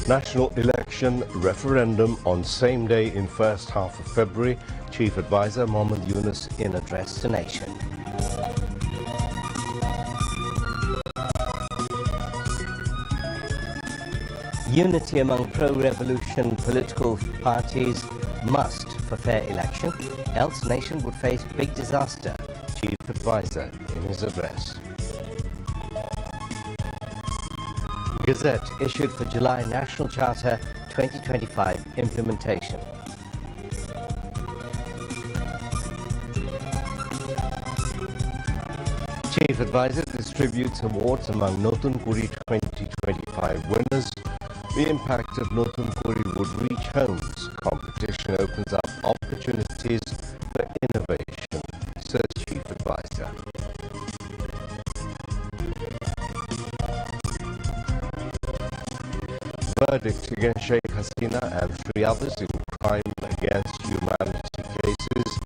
National election referendum on same day in first half of February. Chief Advisor Mohammed Yunus in address to nation. Unity among pro-revolution political parties must for fair election, else nation would face big disaster, Chief Advisor in his address. Gazette issued for July National Charter 2025 implementation. Chief Advisor distributes awards among Notun Kuri 2025 winners. The impact of Notun Kuri would reach homes. Competition opens up opportunities for innovation, says Chief Advisor. Verdict against Sheikh Hasina and 3 others in crime against humanity cases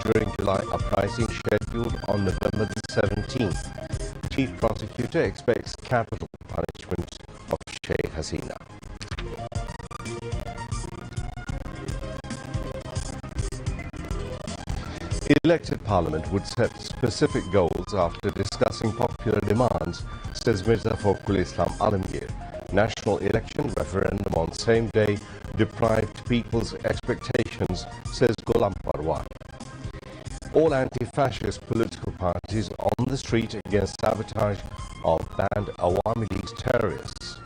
during July uprising scheduled on November the 17th. Chief Prosecutor expects capital punishment of Sheikh Hasina. Elected Parliament would set specific goals after discussing popular demands, says Mirza Fakhrul Islam Alamgir. National election referendum on same day deprived people's expectations, says Ghulam Parwan. All anti-fascist political parties on the street against sabotage of banned Awami League's terrorists.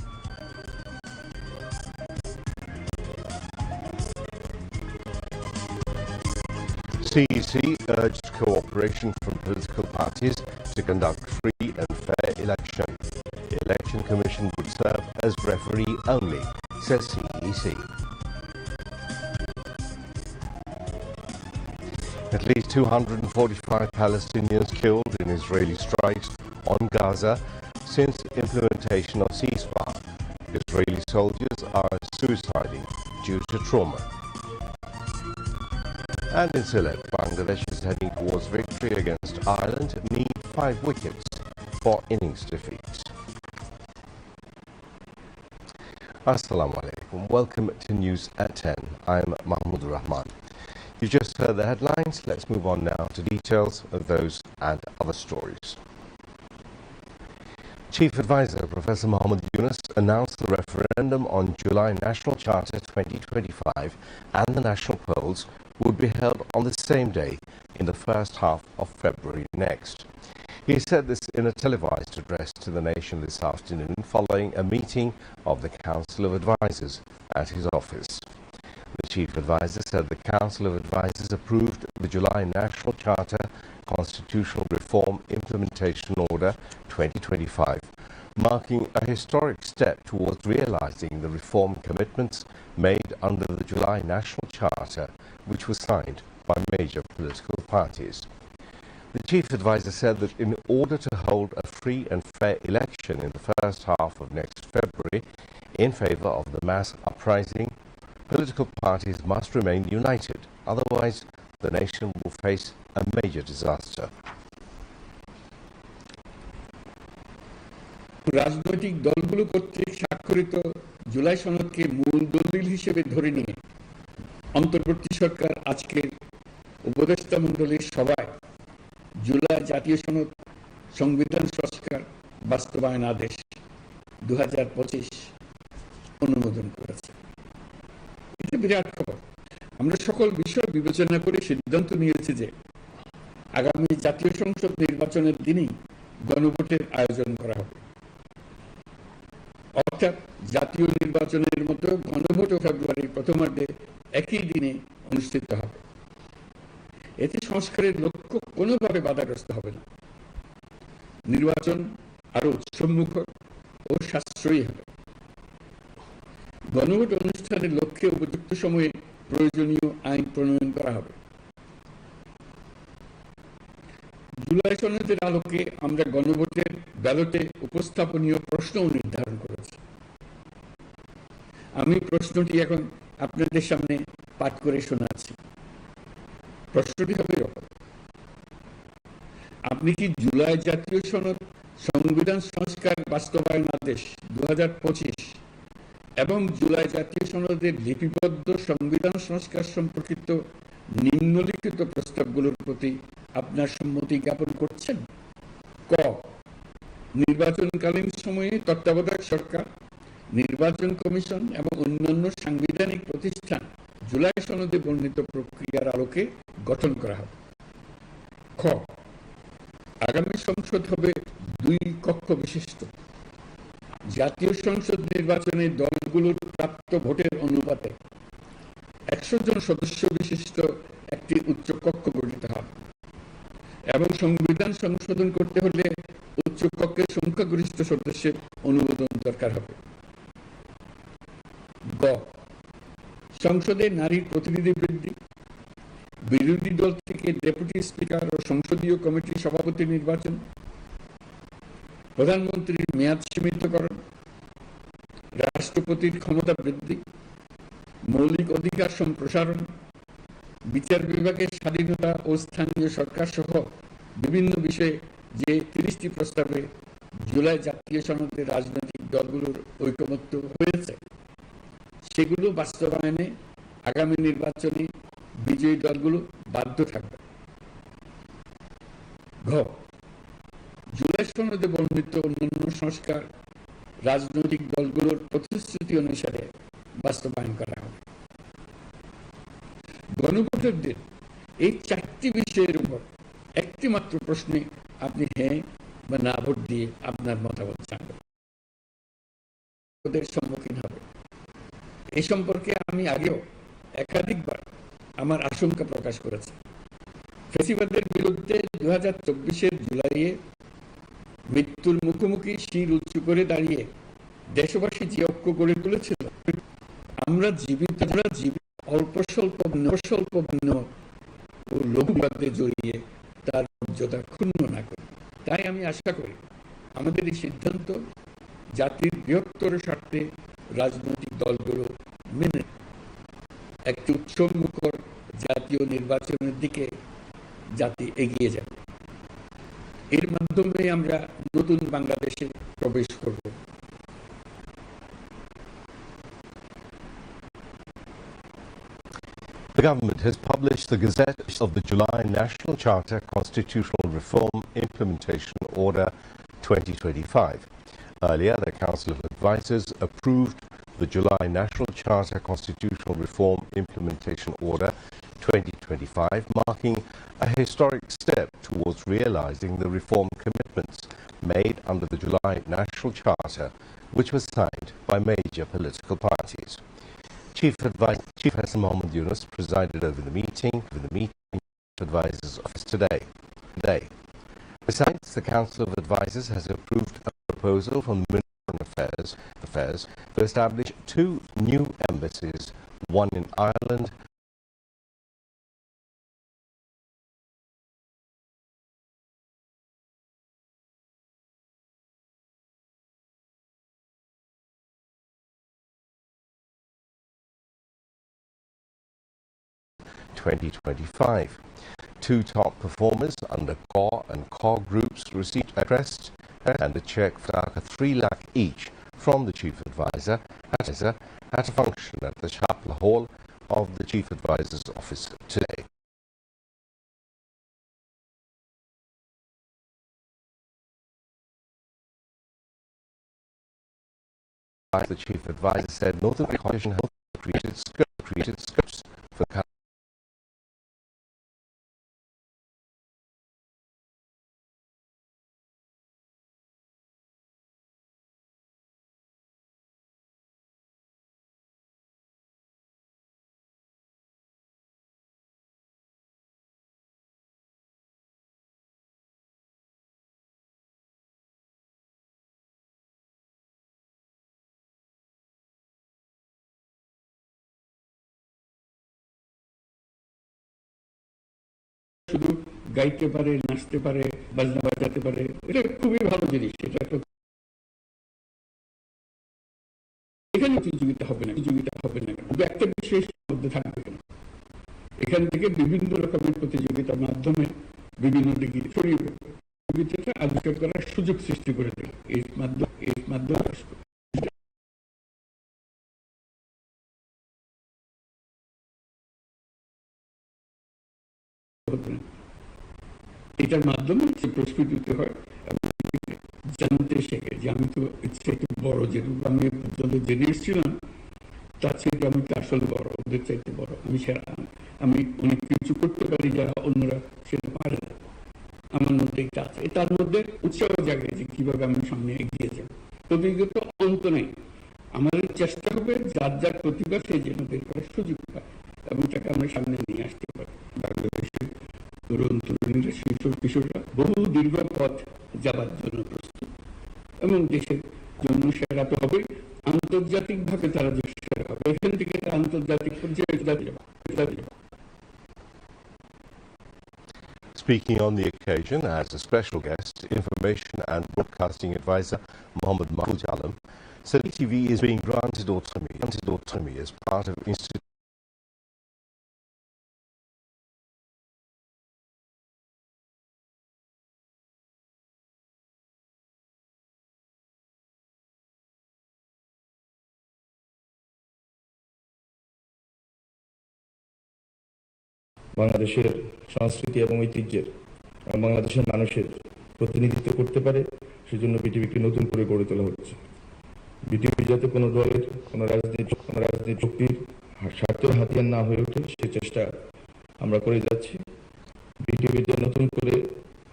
CEC urged cooperation from political parties to conduct free and fair election. The Election Commission would serve as referee only, says CEC. At least 245 Palestinians killed in Israeli strikes on Gaza since implementation of ceasefire. Israeli soldiers are suiciding due to trauma. And in Sylhet, Bangladesh is heading towards victory against Ireland, need 5 wickets for innings defeats. Assalamu alaikum. Welcome to News at 10. I'm Mahmoud Rahman. You just heard the headlines. Let's move on now to details of those and other stories. Chief Advisor Professor Mohammed Yunus announced the referendum on July National Charter 2025 and the national polls would be held on the same day in the first half of February next. He said this in a televised address to the nation this afternoon following a meeting of the Council of Advisors at his office. The Chief Advisor said the Council of Advisors approved the July National Charter Constitutional Reform Implementation Order 2025, marking a historic step towards realizing the reform commitments made under the July National Charter, which was signed by major political parties. The Chief Advisor said that in order to hold a free and fair election in the first half of next February in favor of the mass uprising, political parties must remain united. Otherwise, the nation will face a major disaster. রাজনৈতিক দলগুলো কর্তৃক স্বাক্ষরিত জুলাই সনদকে মূল দলিল হিসেবে ধরে নিয়ে অন্তর্বর্তী সরকার আজকে উপদেষ্টা মণ্ডলীর সভায় জুলাই জাতীয় সনদ সংবিধান সংস্কার বাস্তবায়ন আদেশ 2025 অনুমোদন করেছে। এটা বিরাট খবর। আমরা সকল বিষয় বিবেচনা করে সিদ্ধান্ত নিয়েছি যে আগামী জাতীয় সংসদ নির্বাচনের দিনই গণভোটের আয়োজন করা হবে। অর্থাৎ জাতীয় নির্বাচনের মতো গণভোটও ফেব্রুয়ারির প্রথমার্ধে একই দিনে অনুষ্ঠিত হবে। এতে সংস্কারের লক্ষ্য কোনোভাবে বাধাগ্রস্ত হবে না। নির্বাচন আরো উৎসবমুখর ও সাশ্রয়ী হবে। গণভোট অনুষ্ঠানের লক্ষ্যে উপযুক্ত সময়ে প্রয়োজনীয় আইন প্রণয়ন করা হবে। জুলাই সনদের আলোকে আমরা গণভোটের ব্যালটে উপস্থাপনীয় প্রশ্নও নির্ধারণ করেছি। আমি প্রশ্নটি এখন আপনাদের সামনে পাঠ করে শোনাচ্ছি। প্রশ্নটি হবে এরকম: আপনি কি জুলাই জাতীয় সনদ সংবিধান সংস্কার বাস্তবায়ন আদেশ 2025 এবং জুলাই জাতীয় সনদের লিপিবদ্ধ সংবিধান সংস্কার সম্পর্কিত নিম্নলিখিত প্রস্তাবগুলোর প্রতি আপনার সম্মতি জ্ঞাপন করছেন? ক, নির্বাচনকালীন সময়ে তত্ত্বাবধায়ক সরকার, নির্বাচন কমিশন এবং অন্যান্য সাংবিধানিক প্রতিষ্ঠান জুলাই সনদে বর্ণিত প্রক্রিয়ার আলোকে গঠন করা হবে। খ, আগামী সংসদ হবে 2 কক্ষ বিশিষ্ট। জাতীয় সংসদ নির্বাচনে দলগুলোর প্রাপ্ত ভোটের অনুপাতে 100 জন সদস্য বিশিষ্ট একটি উচ্চকক্ষ গঠিত হবে এবং সংবিধান সংশোধন করতে হলে উচ্চকক্ষের সংখ্যাগরিষ্ঠ সদস্যের অনুমোদন দরকার হবে। গ, সংসদে নারীর প্রতিনিধি বৃদ্ধি, বিরোধী দল থেকে ডেপুটি স্পিকার ও সংসদীয় কমিটির সভাপতি নির্বাচন, প্রধানমন্ত্রীর মেয়াদ সীমিতকরণ, রাষ্ট্রপতির ক্ষমতা বৃদ্ধি, মৌলিক অধিকার সম্প্রসারণ, বিচার বিভাগের স্বাধীনতা ও স্থানীয় সরকার সহ বিভিন্ন বিষয়ে যে 30টি প্রস্তাবে জুলাই জাতীয় সনদে রাজনৈতিক দলগুলোর ঐকমত্য হয়েছে সেগুলো বাস্তবায়নে আগামী নির্বাচনে বিজয়ী দলগুলো বাধ্য থাকবে। ঘ, জুলাই সনদে বর্ণিত অন্যান্য সংস্কার রাজনৈতিক দলগুলোর প্রতিশ্রুতি অনুসারে বাস্তবায়ন করা হবে। গণভোটের দিন এই 4টি বিষয়ের উপর একটি মাত্র প্রশ্নে আপনি হ্যাঁ বা না ভোট দিয়ে আপনার মতামত জানাবেন। সম্মুখীন হবে এ সম্পর্কে আমি আগেও একাধিকবার আমার আশঙ্কা প্রকাশ করেছি। ফ্যাসিবাদের বিরুদ্ধে 2024-এর জুলাইয়ে মৃত্যুর মুখোমুখি শির উঁচু করে দাঁড়িয়ে দেশবাসী যে ঐক্য গড়ে তুলেছিল, আমরা জীবিত অল্প স্বল্প ও লঘুবাদে জড়িয়ে তার মর্যাদা ক্ষুণ্ণ না করি। তাই আমি আশা করি আমাদের এই সিদ্ধান্ত জাতির বৃহত্তর স্বার্থে রাজনৈতিক দলগুলো মেনে একটি উৎসবমুখর জাতীয় নির্বাচনের দিকে জাতি এগিয়ে যাবে। এর মাধ্যমে আমরা নতুন বাংলাদেশে প্রবেশ করব। The government has published the Gazette of the July National Charter Constitutional Reform Implementation Order 2025. Earlier, the Council of Advisors approved the July National Charter Constitutional Reform Implementation Order 2025, marking a historic step towards realizing the reform commitments made under the July National Charter, which was signed by major political parties. Chief Hassan Mohammed Yunus presided over the meeting Advisors Office today. Besides, the Council of Advisors has approved a proposal from the Ministry of Foreign Affairs to establish 2 new embassies, one in Ireland (2025). 2 top performers under core and core groups received a crest and a cheque for $3 lakh each from the Chief Advisor at a function at the Chapel Hall of the Chief Advisor's Office today. The Chief Advisor said Northern Coalition Health created scopes for শুধু গাইতে পারে, নাচতে পারে, বাজনা বাজাতে পারে, এটা খুবই ভালো জিনিস। এটা এখানে প্রতিযোগিতা হবে না কিন্তু একটা বিশেষ মধ্যে থাকবে কেন, এখান থেকে বিভিন্ন রকমের প্রতিযোগিতার মাধ্যমে বিভিন্ন দিকে ছড়িয়ে পড়বে, প্রতিযোগিতাটা আবিষ্কার করার সুযোগ সৃষ্টি করে দেবে এর মাধ্যমে হতো না। এটার মাধ্যমে সে প্রস্ফুটিত হয় এবং জানতে শেখে যে আমি তো চাইতে বড়, যেটুকু আমি পর্যন্ত জেনে এসেছিলাম তার চাইতে আমি তো আসলে বড়, ওদের চাইতে বড়, আমি অনেক কিছু করতে পারি যা অন্যরা সেটা পারে না। আমার মধ্যে এটা আছে, তার মধ্যে উৎসাহ জাগে যে কিভাবে আমি সামনে এগিয়ে যাব। অভিজ্ঞতা অন্ত নেই। আমাদের চেষ্টা হবে যার যার প্রতিভা সে যেন বের করার সুযোগ পায় এবং তাকে আমরা সামনে নিয়ে আসতে পারি। বাংলাদেশের তরুণ তরুণীরা, শিশু কিশোররা বহু দীর্ঘ পথ যাবার জন্য প্রস্তুত এবং দেশের জন্য সেরা তো হবে, আন্তর্জাতিকভাবে তারা যে সেরা হবে, এখান থেকে তারা আন্তর্জাতিক পর্যায়ে যাবে। Speaking on the occasion as a special guest, Information and Broadcasting Advisor Mohammed Mahfouz Alam said BTV is being granted autonomy as part of institutional বাংলাদেশের সংস্কৃতি এবং ঐতিহ্যের বাংলাদেশের মানুষের প্রতিনিধিত্ব করতে পারে, সেজন্য বিটিভিকে নতুন করে গড়ে তোলা হচ্ছে। বিটিভি যাতে কোনো দলের, কোনো রাজনৈতিক শক্তির স্বার্থের হাতিয়ার না হয়ে ওঠে, সে চেষ্টা আমরা করে যাচ্ছি। বিটিভিতে নতুন করে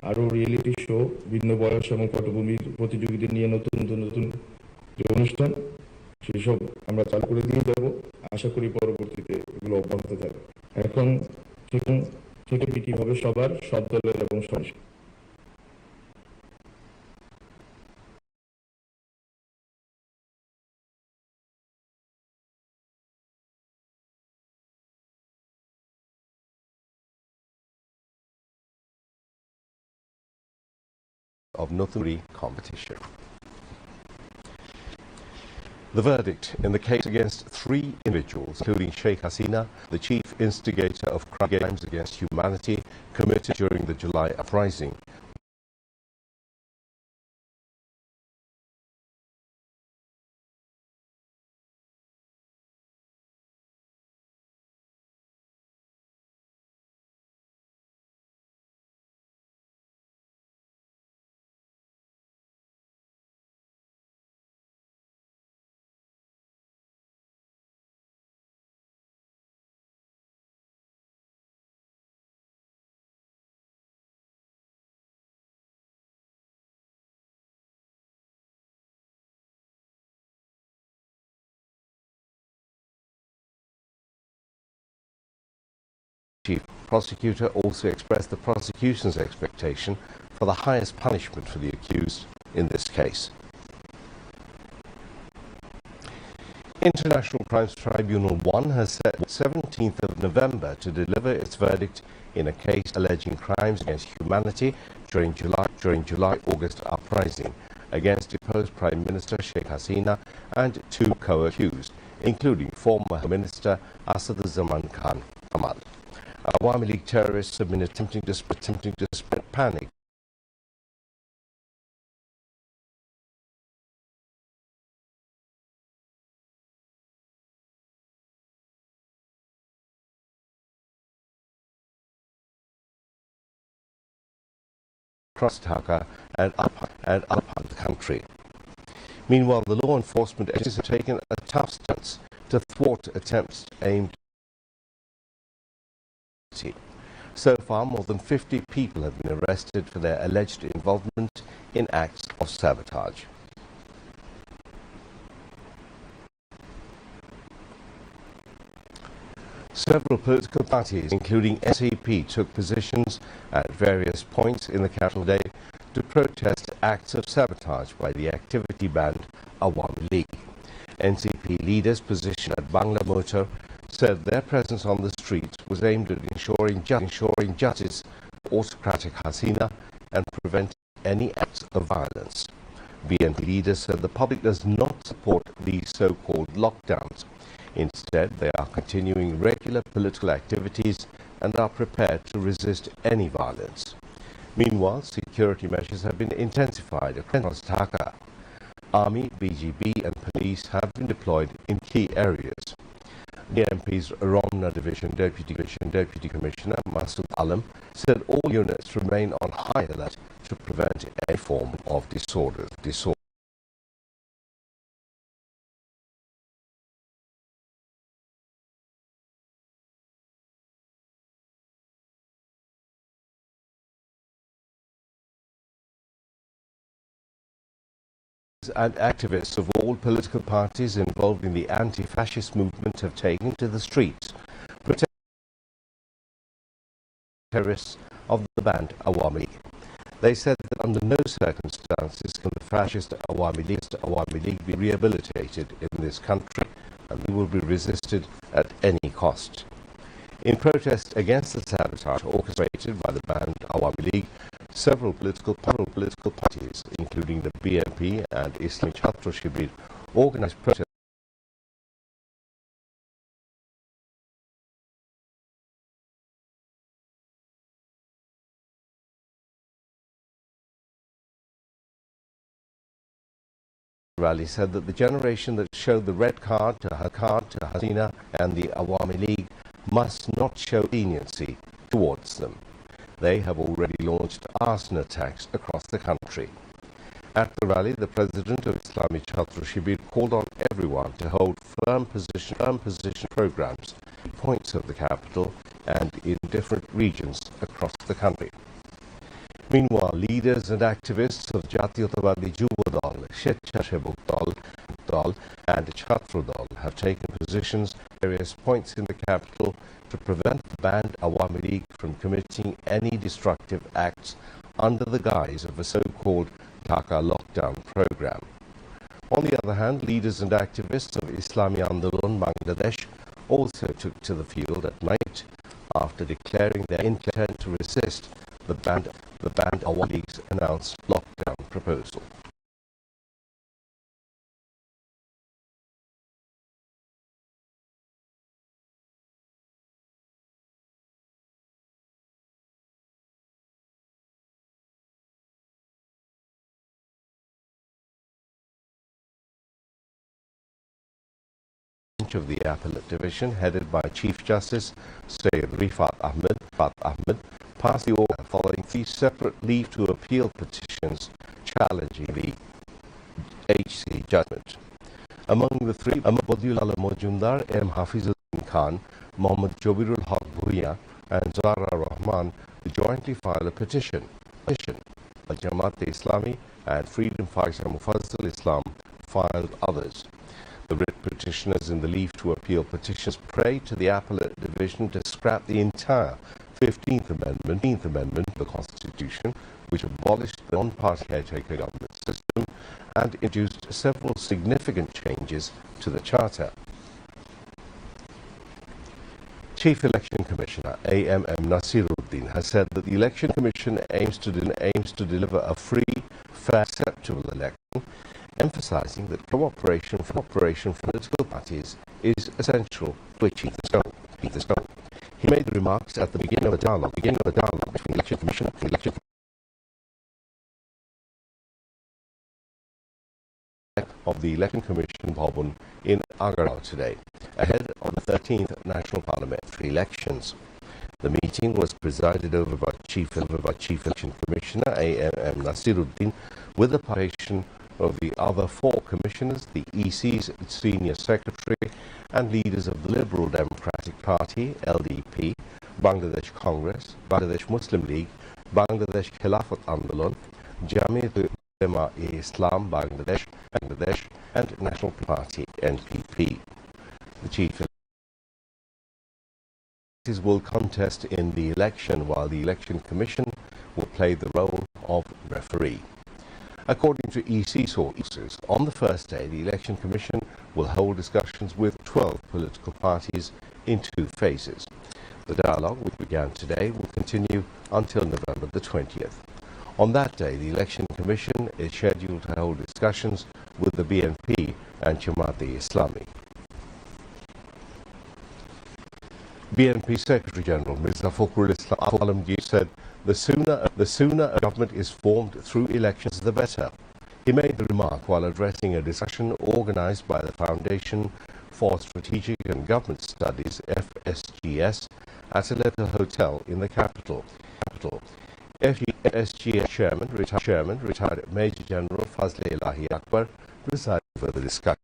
আরও রিয়েলিটি শো, ভিন্ন বয়স এবং পটভূমির প্রতিযোগীদের নিয়ে নতুন নতুন যে অনুষ্ঠান, সেসব আমরা চালু করে দিয়ে যাব। আশা করি পরবর্তীতে এগুলো অব্যাহত থাকবে। এখন থেকে বিটিভি হবে সবার, সব দলের এবং সব of Nothuri competition. The verdict in the case against 3 individuals, including Sheikh Hasina, the chief instigator of crimes against humanity committed during the July uprising, Chief Prosecutor also expressed the prosecution's expectation for the highest punishment for the accused in this case. International Crimes Tribunal 1 has set 17th of November to deliver its verdict in a case alleging crimes against humanity during July-August uprising against deposed Prime Minister Sheikh Hasina and 2 co-accused, including former Minister Asaduzzaman Khan Kamal. Awami League terrorists have been attempting to spread panic across Dhaka and up the country. Meanwhile, the law enforcement agencies have taken a tough stance to thwart attempts aimed. So far, more than 50 people have been arrested for their alleged involvement in acts of sabotage. Several political parties, including SAP, took positions at various points in the capital day to protest acts of sabotage by the activity band Awami League. NCP leaders positioned at Bangla Motor said their presence on the streets was aimed at ensuring justice for autocratic Hasina and preventing any acts of violence. BNP leaders said the public does not support these so-called lockdowns. Instead, they are continuing regular political activities and are prepared to resist any violence. Meanwhile, security measures have been intensified across Dhaka. Army, BGB and police have been deployed in key areas. BNP's Romna Division Deputy Commissioner Masood Alam said all units remain on high alert to prevent any form of disorder. And activists of all political parties involved in the anti-fascist movement have taken to the streets, protesting terrorists of the banned Awami League. They said that under no circumstances can the fascist Awami League be rehabilitated in this country, and they will be resisted at any cost. In protest against the sabotage orchestrated by the banned Awami League, several political parties, including the BNP and Islami Chhatra Shibir, organized protests rally said that the generation that showed the red card to Hasina and the Awami League must not show leniency towards them. They have already launched arson attacks across the country. At the rally, the president of Islami Chhatra Shibir called on everyone to hold firm position programs in points of the capital and in different regions across the country. Meanwhile, leaders and activists of Jatiyotavadi Yuva Dal, Sechashebok Dal and Chhatra Dal have taken positions at various points in the capital to prevent the banned Awami League from committing any destructive acts under the guise of a so-called Dhaka lockdown program. On the other hand, leaders and activists of Islami Andolon Bangladesh also took to the field at night after declaring their intent to resist the banned Awami League's announced lockdown proposal. Of the Appellate Division, headed by Chief Justice Syed Rifat Ahmed, passed the order following 3 separate leave to appeal petitions challenging the HC judgment. Among the 3, Badiullah Mojumdar, M. Hafizuddin Khan, Mohammad Jobirul Haq Bhuiya, and Zara Rahman jointly filed a petition. Jamaat-e-Islami and Freedom Fighter Mufazzal Islam filed others. The writ petitioners in the leave to appeal petitions prayed to the Appellate Division to scrap the entire 15th Amendment to the Constitution, which abolished the non-party caretaker government system and introduced several significant changes to the Charter. Chief Election Commissioner A.M.M. Nasiruddin has said that the Election Commission aims to deliver a free, fair, acceptable election, emphasizing that cooperation from political parties is essential to achieve this goal. He made the remarks at the beginning of a dialogue between the Election Commission and the Election of the Election Commission Bhavan in Agarwal today, ahead of the 13th National Parliamentary elections. The meeting was presided over by Chief Election Commissioner A.M.M. Nasiruddin, with the participation of the other 4 commissioners, the EC's senior secretary, and leaders of the Liberal Democratic Party, LDP, Bangladesh Congress, Bangladesh Muslim League, Bangladesh Khilafat Andolon, Jamiat Ulema-e-Islam Bangladesh, and National Party, NPP. The chief will contest in the election, while the Election Commission will play the role of referee. According to EC sources, on the first day, the Election Commission will hold discussions with 12 political parties in 2 phases. The dialogue, which began today, will continue until November the 20th. On that day, the Election Commission is scheduled to hold discussions with the BNP and Jamaat-e-Islami. BNP Secretary General Mirza Fakhrul Islam Alamgir said, the sooner a government is formed through elections, the better. He made the remark while addressing a discussion organized by the Foundation for Strategic and Government Studies (FSGS) at a local hotel in the capital. FSGS Chairman, retired Major General Fazle Elahi Akbar, presided over the discussion.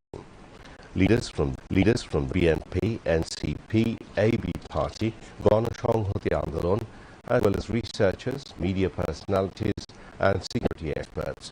Leaders from BNP, NCP, AB Party, Ganashong Hote Andolon, as well as researchers, media personalities, and security experts.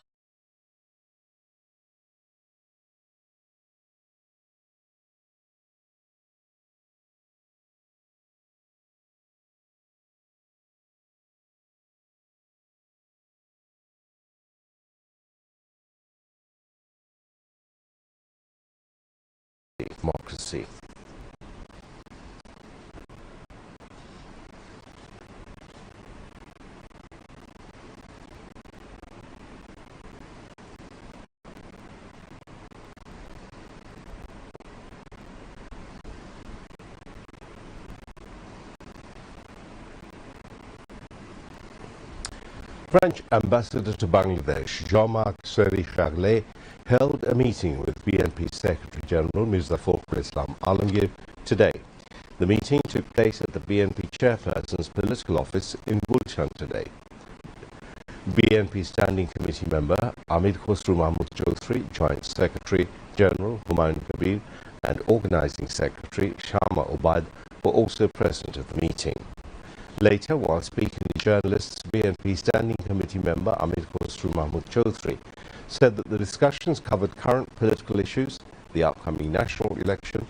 Democracy. French ambassador to Bangladesh, Jean-Marc Seri-Charlet, held a meeting with BNP Secretary General Mirza Fakhrul Islam Alamgir today. The meeting took place at the BNP chairperson's political office in Gulshan today. BNP Standing Committee member Amir Khosrow Mahmood Chaudhry, Joint Secretary General Humayun Kabir, and Organising Secretary Shama Obaid were also present at the meeting. Later, while speaking to journalists, BNP Standing Committee member Amir Khosrow Mahmood Chaudhry said that the discussions covered current political issues, the upcoming national election,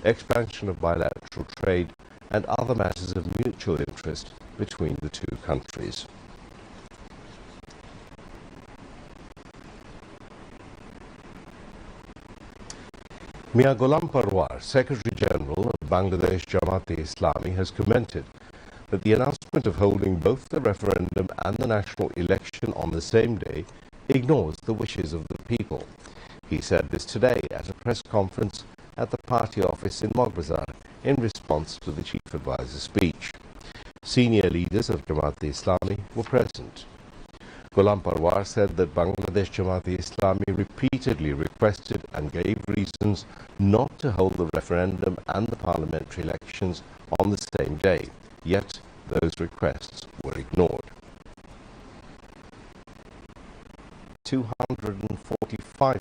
expansion of bilateral trade, and other matters of mutual interest between the two countries. Mia Ghulam Parwar, Secretary General of Bangladesh Jamaat-e-Islami, has commented that the announcement of holding both the referendum and the national election on the same day ignores the wishes of the people. He said this today at a press conference at the party office in Mogbazar in response to the chief advisor's speech. Senior leaders of Jamaat-e-Islami were present. Ghulam Parwar said that Bangladesh Jamaat-e-Islami repeatedly requested and gave reasons not to hold the referendum and the parliamentary elections on the same day, yet those requests were ignored. 245